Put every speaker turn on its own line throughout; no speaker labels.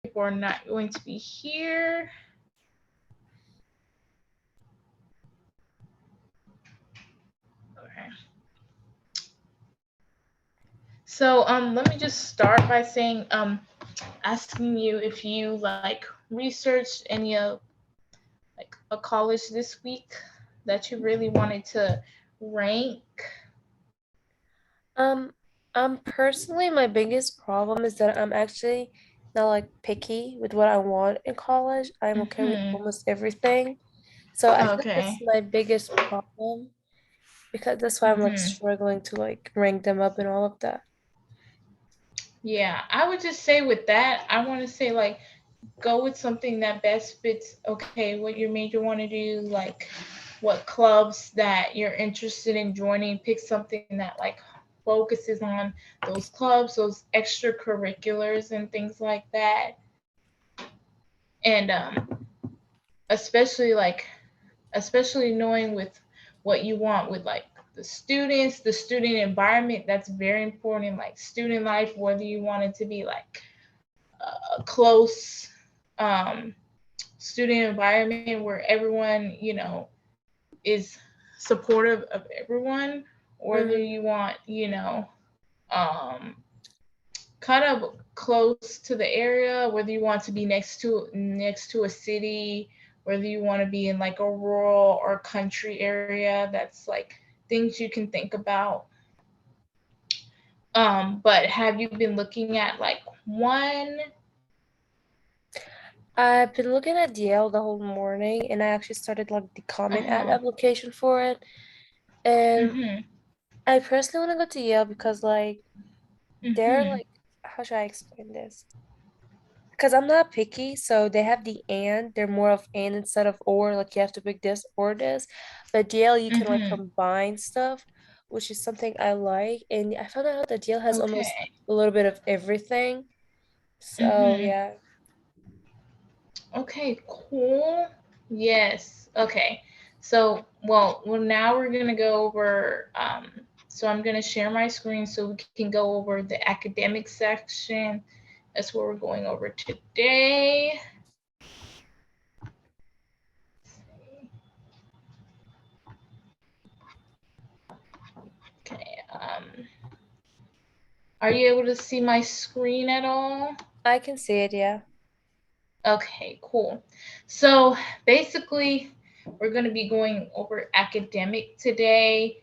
people are not going to be here. Okay. So let me just start by saying asking you if you like researched any of like a college this week that you really wanted to rank.
Um, personally, my biggest problem is that I'm actually not like picky with what I want in college. I'm okay with
Hmm.
almost everything. So I think that's
Okay.
my biggest problem because that's why I'm like
Hmm.
struggling to like rank them up and all of that.
Yeah, I would just say with that, I want to say like go with something that best fits. Okay, what your major want to do, like what clubs that you're interested in joining. Pick something that like focuses on those clubs, those extracurriculars, and things like that. And especially like especially knowing with what you want with like the students, the student environment, that's very important. Like student life, whether you want it to be like a close um, student environment where everyone, is supportive of everyone, or whether
Mm-hmm.
you want, um, kind of close to the area, whether you want to be next to a city, whether you want to be in like a rural or country area. That's like things you can think about. But have you been looking at like one?
I've been looking at Yale the whole morning and I actually started like the Common App
Uh-huh.
application for it. And
Mhm.
I personally want to go to Yale because like they're
Mhm.
like how should I explain this? Because I'm not picky, so they have the and, they're more of and instead of or, like you have to pick this or this. But Yale, you can like
Mhm.
combine stuff, which is something I like. And I found out that Yale has almost
Okay.
a little bit of everything. So
Mhm.
yeah.
Okay, cool. Yes. Okay. So, well, now we're gonna go over. So I'm gonna share my screen so we can go over the academic section. That's what we're going over today. Okay. Are you able to see my screen at all?
I can see it, yeah.
Okay, cool. So basically, we're going to be going over academic today.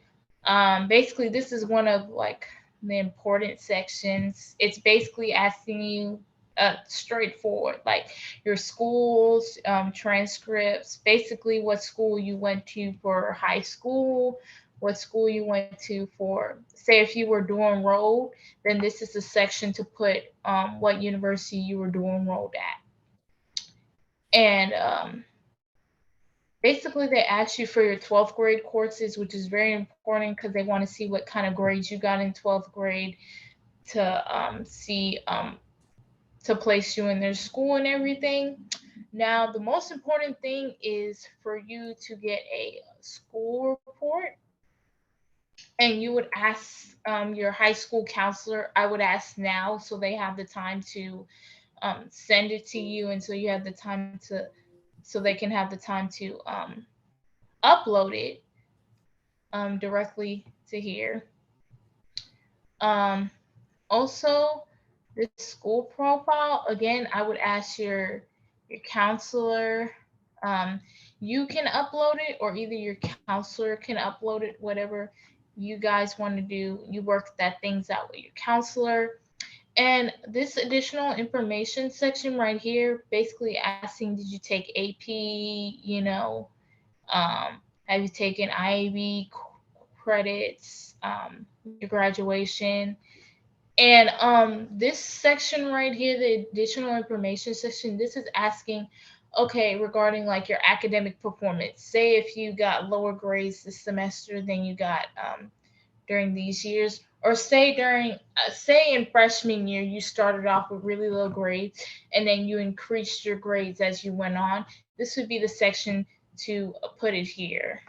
Basically, this is one of like the important sections. It's basically asking you straightforward, like your schools, transcripts, basically what school you went to for high school, what school you went to for, say, if you were doing enrolled, then this is the section to put what university you were doing enrolled at. And basically, they ask you for your 12th grade courses, which is very important because they want to see what kind of grades you got in 12th grade to see to place you in their school and everything. Now, the most important thing is for you to get a school report, and you would ask your high school counselor. I would ask now so they have the time to send it to you, and so you have the time to so they can have the time to upload it directly to here. Um, Also, the school profile, again, I would ask your counselor. Um, you can upload it, or either your counselor can upload it, whatever you guys want to do. You work that things out with your counselor. And this additional information section right here, basically asking, did you take AP? Have you taken IAB credits with your graduation? And this section right here, the additional information section, this is asking, okay, regarding like your academic performance. Say if you got lower grades this semester than you got during these years, or say during, say in freshman year, you started off with really low grades and then you increased your grades as you went on. This would be the section to put it here,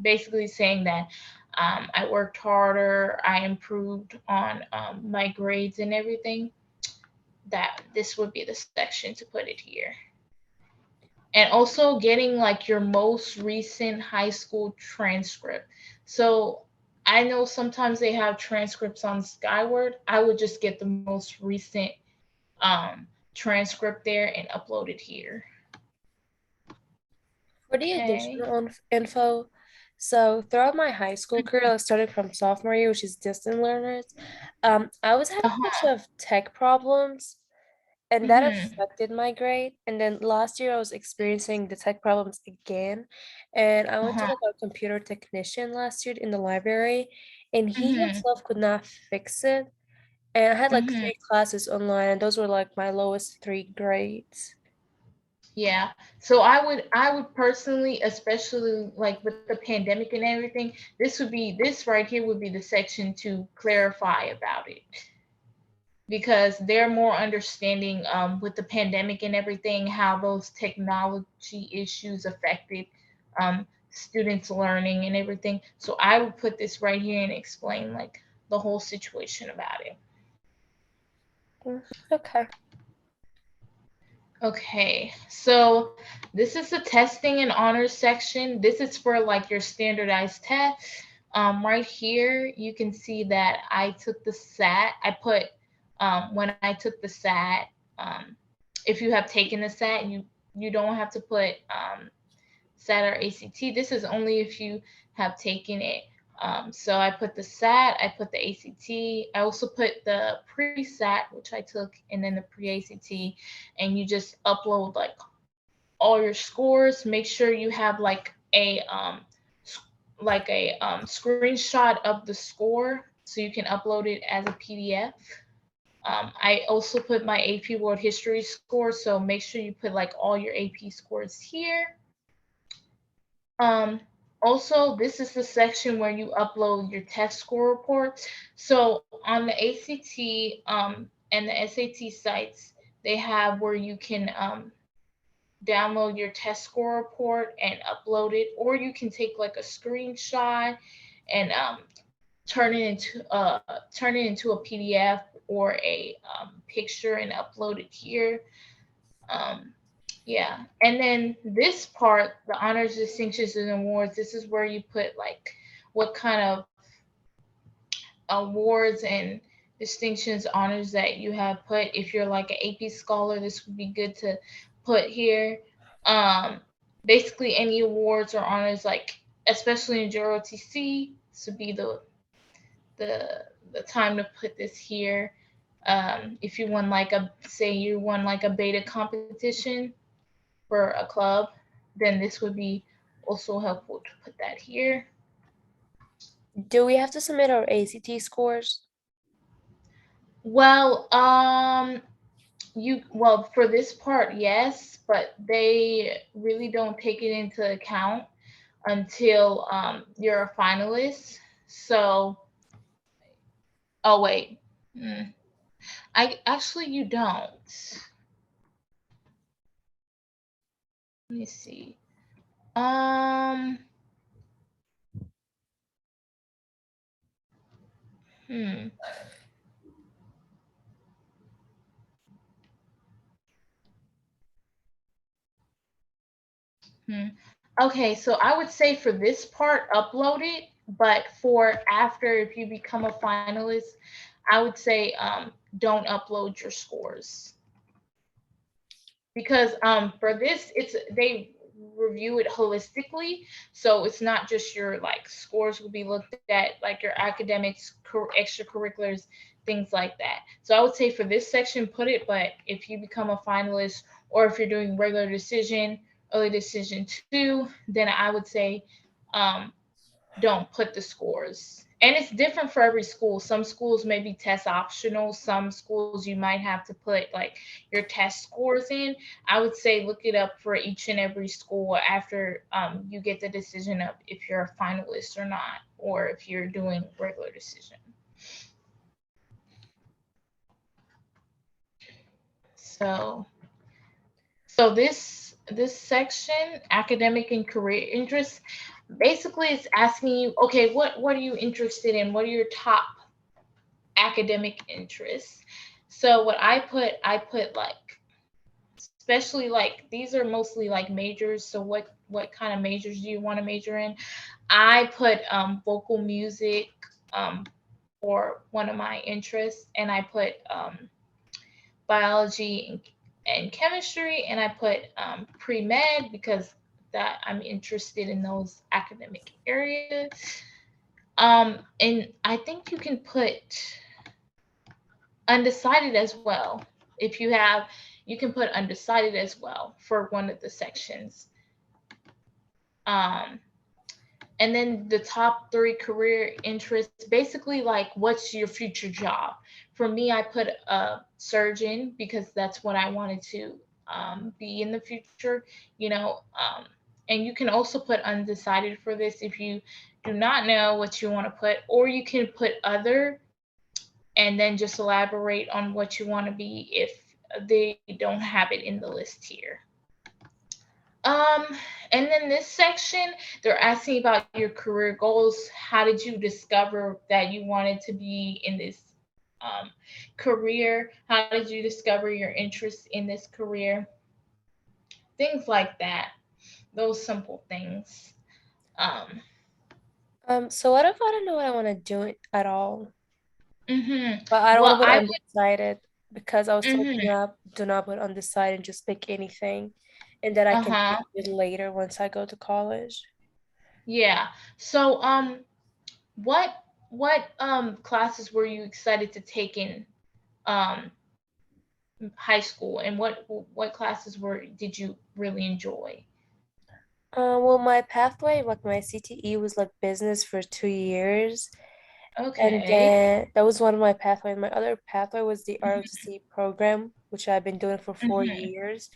basically saying that I worked harder, I improved on my grades and everything. that this would be the section to put it here. And also getting like your most recent high school transcript. So I know sometimes they have transcripts on Skyward. I would just get the most recent um, transcript there and upload it here.
For the
Okay.
additional info, so throughout my high school career, like starting from sophomore year, which is distant learners, I was having
Uh
a bunch
huh.
of tech problems, and that
Mhm.
affected my grade. And then last year, I was experiencing the tech problems again, and I
Uh
went to
huh.
like a computer technician last year in the library, and he
Mhm.
himself could not fix it. And I had like
Mhm.
three classes online, and those were like my lowest three grades.
Yeah. So I would personally, especially like with the pandemic and everything, this right here would be the section to clarify about it, because they're more understanding with the pandemic and everything how those technology issues affected students learning and everything. So I would put this right here and explain like the whole situation about it.
Mm, okay.
Okay, so this is the testing and honors section. This is for like your standardized test. Right here, you can see that I took the SAT. I put when I took the SAT. Um, if you have taken the SAT, you don't have to put SAT or ACT. This is only if you have taken it. So I put the SAT, I put the ACT, I also put the pre-SAT, which I took, and then the pre-ACT, and you just upload like all your scores. Make sure you have like a screenshot of the score so you can upload it as a PDF. I also put my AP World History score, so make sure you put like all your AP scores here. Um, Also, this is the section where you upload your test score report. So on the ACT and the SAT sites, they have where you can download your test score report and upload it, or you can take like a screenshot and turn it into a PDF or a picture and upload it here. Um, yeah. And then this part, the honors, distinctions, and awards, this is where you put like what kind of awards and distinctions, honors that you have put. If you're like an AP scholar, this would be good to put here. Um, Basically, any awards or honors, like especially in JROTC, this would be the the time to put this here. If you won like a say you won like a beta competition for a club, then this would be also helpful to put that here.
Do we have to submit our ACT scores?
Well, for this part, yes, but they really don't take it into account until you're a finalist. So, oh wait, mm, I actually you don't. Let me see. Um, hmm, hmm. Okay, so I would say for this part, upload it. But for after, if you become a finalist, I would say don't upload your scores, because for this it's they review it holistically, so it's not just your like scores will be looked at, like your academics, extracurriculars, things like that. So I would say for this section put it, but if you become a finalist or if you're doing regular decision, early decision 2, then I would say um, don't put the scores. And it's different for every school. Some schools may be test optional. Some schools you might have to put like your test scores in. I would say look it up for each and every school after you get the decision of if you're a finalist or not, or if you're doing regular decision. So this section, academic and career interests, basically it's asking you, okay, what are you interested in? What are your top academic interests? So what I put like, especially like these are mostly like majors. So what kind of majors do you want to major in? I put vocal music um, for one of my interests, and I put biology and chemistry, and I put pre med because that I'm interested in those academic areas. And I think you can put undecided as well. If you have, you can put undecided as well for one of the sections. Um, and then the top three career interests, basically like what's your future job. For me, I put a surgeon because that's what I wanted to be in the future, you know. And you can also put undecided for this if you do not know what you want to put, or you can put other and then just elaborate on what you want to be if they don't have it in the list here. Um, and then this section, they're asking about your career goals. How did you discover that you wanted to be in this um, career? How did you discover your interest in this career? Things like that. Those simple things. Um,
So what if I don't know what I want to do at all?
hmm
But I don't want
Well,
to put
I
undecided because I was told
would.
do not put undecided, just pick anything. And then I
Uh
can
huh.
pick it later once I go to college.
Yeah. So, what classes were you excited to take in um high school, and what classes were did you really enjoy?
Well, my pathway, like my CTE was like business for 2 years. And
Okay.
then that was one of my pathways. My other pathway was the ROTC program, which I've been doing for four
Hmm.
years.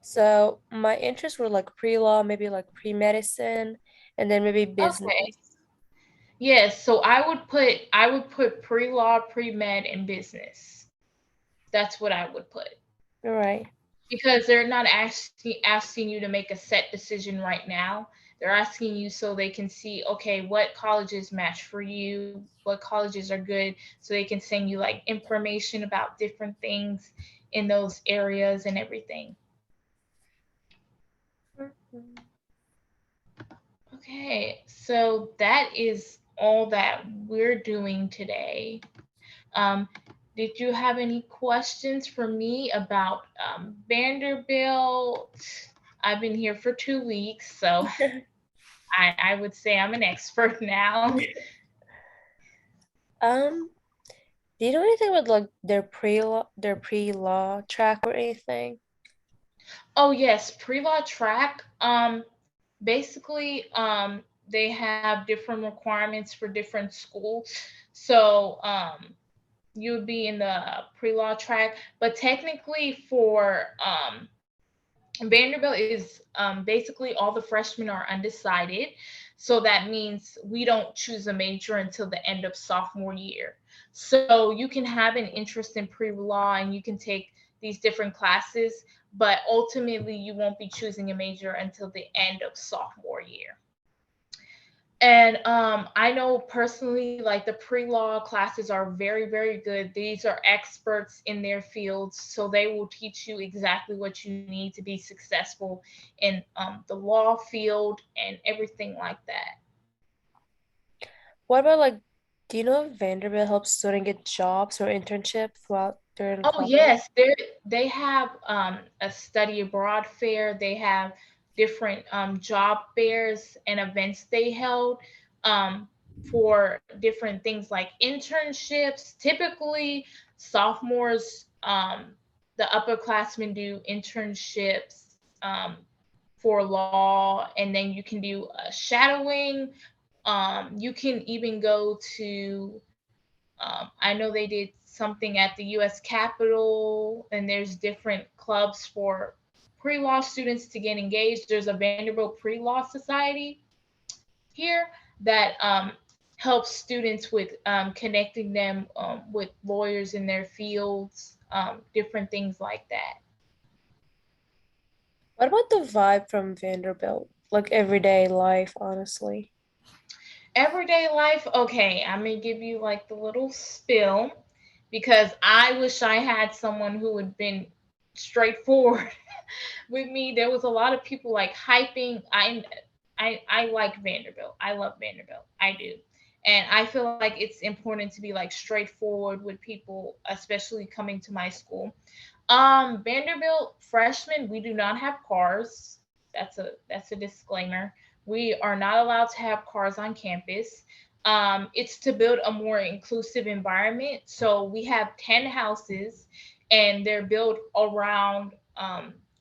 So my interests were like pre-law, maybe like pre-medicine, and then maybe
Okay.
business.
Yes, so I would put pre-law, pre-med, and business. That's what I would put.
All right.
Because they're not asking you to make a set decision right now. They're asking you so they can see, okay, what colleges match for you, what colleges are good, so they can send you like information about different things in those areas and everything.
Mhm.
Okay, so that is all that we're doing today. Um, did you have any questions for me about Vanderbilt? I've been here for 2 weeks, so I would say I'm an expert now.
Um, do you know anything about like their pre-law track or anything?
Oh yes, pre-law track. Basically, they have different requirements for different schools. So, you would be in the pre-law track, but technically for Vanderbilt is basically all the freshmen are undecided. So that means we don't choose a major until the end of sophomore year. So you can have an interest in pre law and you can take these different classes, but ultimately you won't be choosing a major until the end of sophomore year. And I know personally, like the pre law classes are very, very good. These are experts in their fields, so they will teach you exactly what you need to be successful in the law field and everything like that.
What about like, do you know if Vanderbilt helps students get jobs or internships while they're in
Oh
college?
yes, they have a study abroad fair. They have different job fairs and events they held um, for different things like internships. Typically, sophomores, the upperclassmen do internships for law, and then you can do shadowing. You can even go to I know they did something at the U.S. Capitol, and there's different clubs for pre-law students to get engaged. There's a Vanderbilt Pre-Law Society here that helps students with connecting them with lawyers in their fields, different things like that.
What about the vibe from Vanderbilt? Like everyday life, honestly.
Everyday life, okay, I'm gonna give you like the little spill. because I wish I had someone who had been straightforward with me. There was a lot of people like hyping. I like Vanderbilt. I love Vanderbilt. I do. And I feel like it's important to be like straightforward with people, especially coming to my school. Vanderbilt freshmen, we do not have cars. That's a disclaimer. We are not allowed to have cars on campus. It's to build a more inclusive environment. So we have 10 houses, and they're built around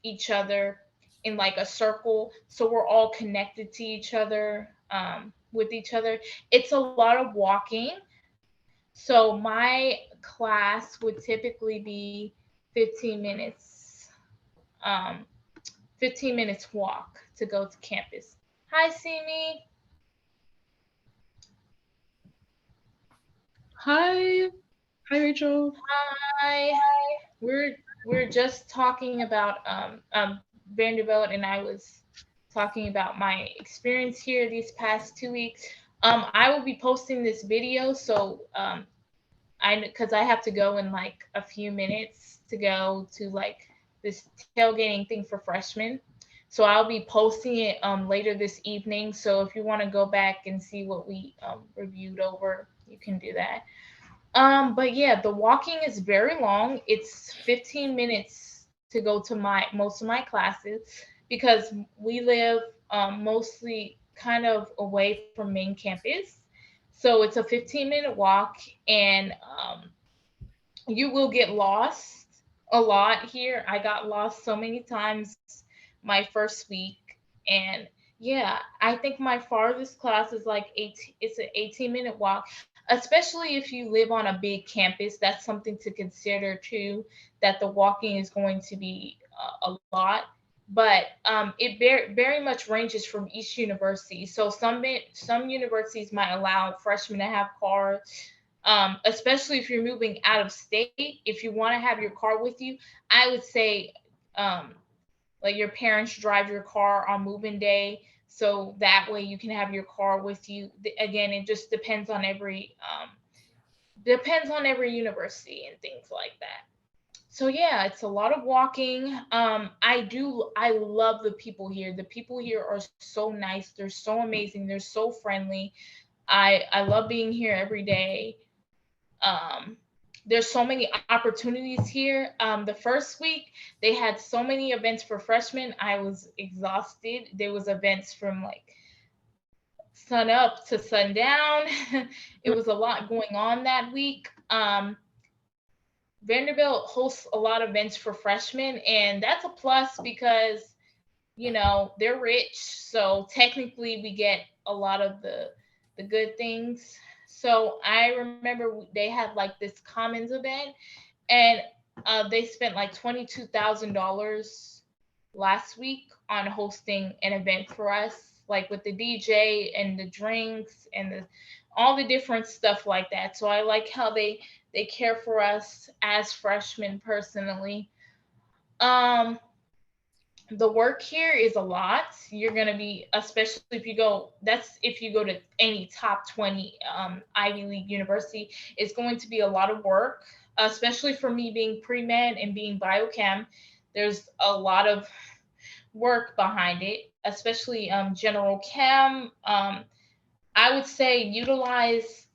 each other in like a circle. So we're all connected to each other, with each other. It's a lot of walking. So my class would typically be 15 minutes, um, 15 minutes walk to go to campus. Hi, Simi.
Hi. Hi, Rachel.
Hi. We're just talking about Vanderbilt, and I was talking about my experience here these past 2 weeks. I will be posting this video, so I because I have to go in like a few minutes to go to like this tailgating thing for freshmen. So I'll be posting it later this evening. So if you want to go back and see what we reviewed over, you can do that. But yeah, the walking is very long. It's 15 minutes to go to my most of my classes because we live mostly kind of away from main campus. So it's a 15-minute walk, and you will get lost a lot here. I got lost so many times my first week, and yeah, I think my farthest class is like 18. It's an 18-minute walk, especially if you live on a big campus. That's something to consider too. That the walking is going to be a lot, but it very much ranges from each university. So some universities might allow freshmen to have cars, especially if you're moving out of state. If you want to have your car with you, I would say um, like your parents drive your car on moving day, so that way you can have your car with you. Again, it just depends on every university and things like that. So yeah, it's a lot of walking. I love the people here. The people here are so nice. They're so amazing. They're so friendly. I love being here every day. um, there's so many opportunities here. The first week they had so many events for freshmen. I was exhausted. There was events from like sun up to sundown. It was a lot going on that week. Vanderbilt hosts a lot of events for freshmen, and that's a plus because they're rich, so technically we get a lot of the good things. So I remember they had like this commons event, and they spent like $22,000 last week on hosting an event for us, like with the DJ and the drinks and all the different stuff like that. So I like how they care for us as freshmen personally. Um, the work here is a lot. You're going to be, especially if you go, that's if you go to any top 20 Ivy League university, it's going to be a lot of work, especially for me being pre-med and being biochem. There's a lot of work behind it, especially general chem. I would say utilize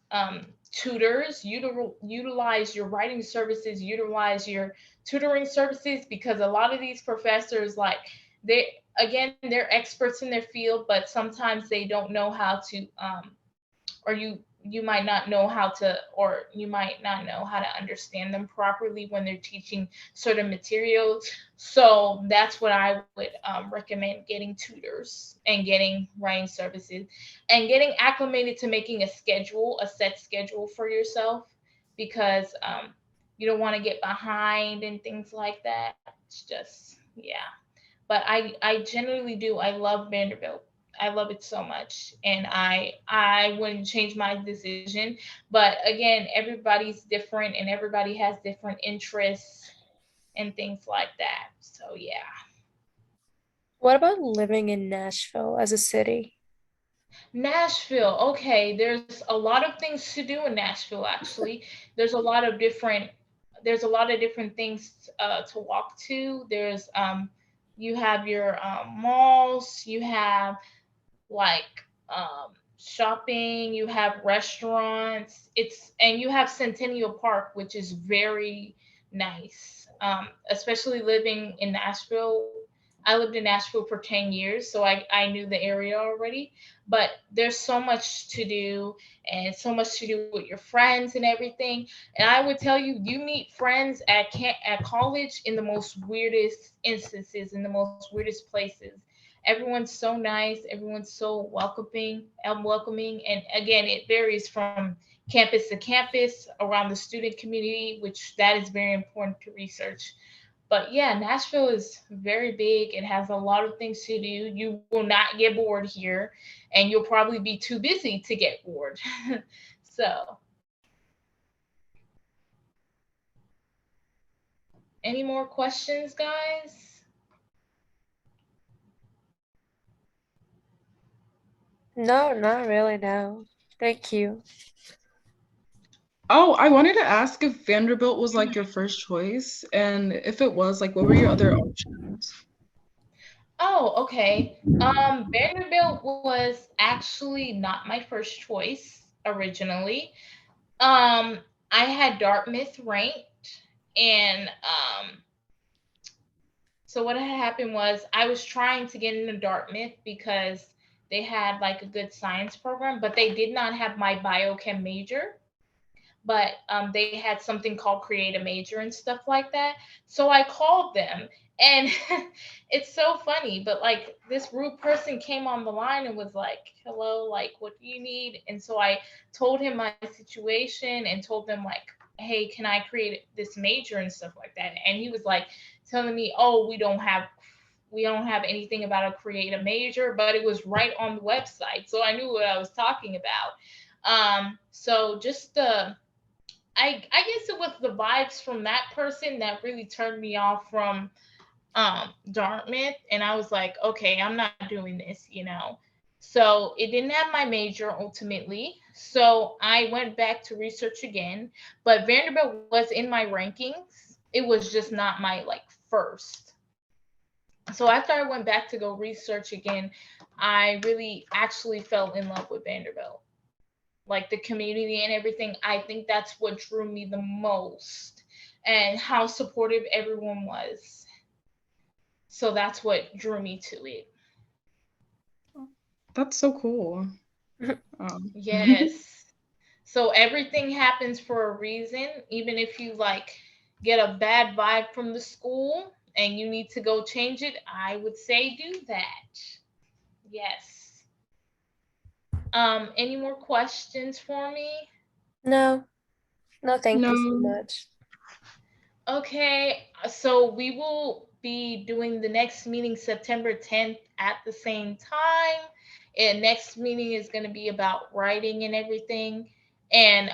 tutors, utilize your writing services, utilize your tutoring services, because a lot of these professors, like they they're experts in their field, but sometimes they don't know how to or you might not know how to, or you might not know how to understand them properly when they're teaching certain materials. So that's what I would recommend: getting tutors and getting writing services and getting acclimated to making a set schedule for yourself, because you don't want to get behind and things like that. It's just, yeah. But I generally do. I love Vanderbilt. I love it so much, and I wouldn't change my decision. But again, everybody's different, and everybody has different interests and things like that. So yeah.
What about living in Nashville as a city?
Nashville. Okay, there's a lot of things to do in Nashville actually. There's a lot of different there's a lot of different things to walk to. You have your malls, you have like shopping, you have restaurants. And you have Centennial Park, which is very nice. Especially living in Nashville. I lived in Nashville for 10 years, so I knew the area already. But there's so much to do and so much to do with your friends and everything. And I would tell you, you meet friends at college in the most weirdest instances, in the most weirdest places. Everyone's so nice, everyone's so welcoming, and again, it varies from campus to campus around the student community, which that is very important to research. But yeah, Nashville is very big. It has a lot of things to do. You will not get bored here, and you'll probably be too busy to get bored. So, any more questions, guys?
No, not really, no. Thank you.
Oh, I wanted to ask if Vanderbilt was like your first choice, and if it was, like, what were your other options?
Oh, okay. Vanderbilt was actually not my first choice originally. Um, I had Dartmouth ranked, and so what had happened was I was trying to get into Dartmouth because they had like a good science program, but they did not have my biochem major. But they had something called create a major and stuff like that. So I called them, and it's so funny. But like this rude person came on the line and was like, "Hello, like, what do you need?" And so I told him my situation and told them like, "Hey, can I create this major and stuff like that?" And he was like telling me, "Oh, we don't have anything about a create a major," but it was right on the website, so I knew what I was talking about. So just the I guess it was the vibes from that person that really turned me off from Dartmouth, and I was like, okay, I'm not doing this. So it didn't have my major ultimately. So I went back to research again, but Vanderbilt was in my rankings. It was just not my like first. So after I went back to go research again, I really actually fell in love with Vanderbilt, like the community and everything. I think that's what drew me the most, and how supportive everyone was. So that's what drew me to it.
That's so cool. Um,
Yes. So everything happens for a reason. Even if you like get a bad vibe from the school and you need to go change it, I would say do that. Yes. Any more questions for me?
No, no, thank you so
no,
much.
Okay, so we will be doing the next meeting September 10th at the same time. And next meeting is going to be about writing and everything. And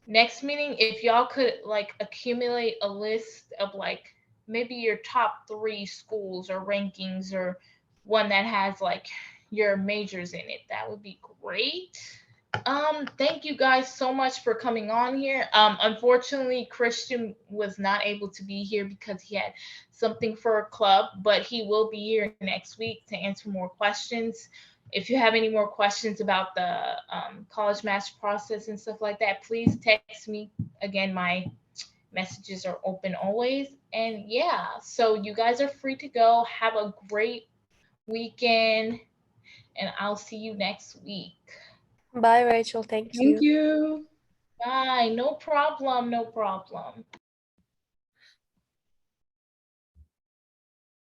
next meeting, if y'all could like accumulate a list of like maybe your top 3 schools or rankings, or one that has like your majors in it, that would be great. Thank you guys so much for coming on here. Unfortunately, Christian was not able to be here because he had something for a club, but he will be here next week to answer more questions. If you have any more questions about the college master process and stuff like that, please text me. Again, my messages are open always. And yeah, so you guys are free to go. Have a great weekend, and I'll see you next week.
Bye, Rachel. Thank
thank
you.
you.
Bye. No problem. No problem.